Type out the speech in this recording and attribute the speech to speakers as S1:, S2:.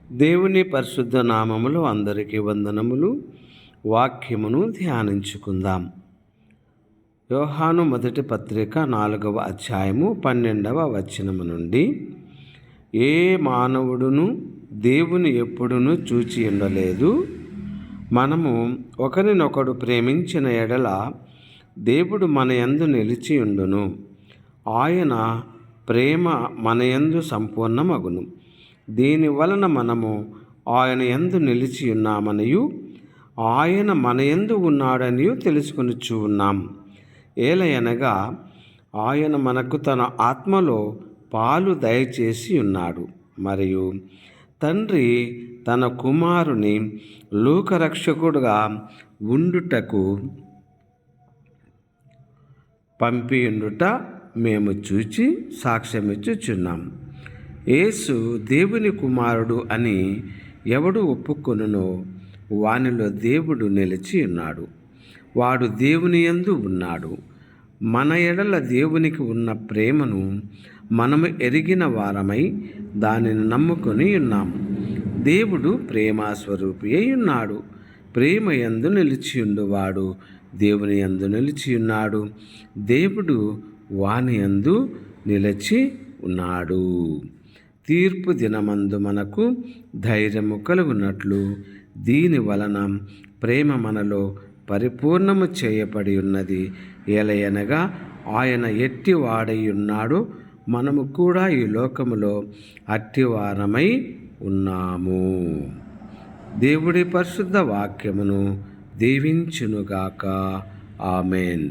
S1: దేవుని పరిశుద్ధ నామములు అందరికీ వందనములు. వాక్యమును ధ్యానించుకుందాం. యోహాను మొదటి పత్రిక 4వ అధ్యాయము 12వ వచనము నుండి, ఏ మానవుడును దేవుని ఎప్పుడునూ చూచి ఉండలేదు. మనము ఒకరినొకడు ప్రేమించిన ఎడల దేవుడు మన యందు నిలిచి ఉండును. ఆయన ప్రేమ మన యందు సంపూర్ణమగును. దీని వలన మనము ఆయన యందు నిలిచి ఉన్నామనియు ఆయన మన యందు ఉన్నాడనియు తెలుసుకొనుచు ఉన్నాం. ఏలయనగా ఆయన మనకు తన ఆత్మలో పాలు దయచేసి ఉన్నాడు. మరియు తండ్రి తన కుమారుని లోకరక్షకుడుగా ఉండుటకు పంపియుండుట మేము చూచి సాక్ష్యమిచ్చుచున్నాం. యేసు దేవుని కుమారుడు అని ఎవడు ఒప్పుకొనునో వానిలో దేవుడు నిలిచి ఉన్నాడు, వాడు దేవుని యందు ఉన్నాడు. మన ఎడల దేవునికి ఉన్న ప్రేమను మనము ఎరిగిన వారమై దానిని నమ్ముకొని ఉన్నాము. దేవుడు ప్రేమాస్వరూపి అయి ఉన్నాడు. ప్రేమ యందు నిలిచియుండువాడు దేవుని యందు నిలిచి ఉన్నాడు, దేవుడు వాని యందు నిలిచి ఉన్నాడు. తీర్పు దినమందు మనకు ధైర్యము కలుగునట్లు దీని వలన ప్రేమ మనలో పరిపూర్ణము చేయబడి ఉన్నది. ఏలయనగా ఆయన ఎట్టివాడై ఉన్నాడో మనము కూడా ఈ లోకములో అట్టివారమై ఉన్నాము. దేవుడి పరిశుద్ధ వాక్యమును దీవించునుగాక. ఆమెన్.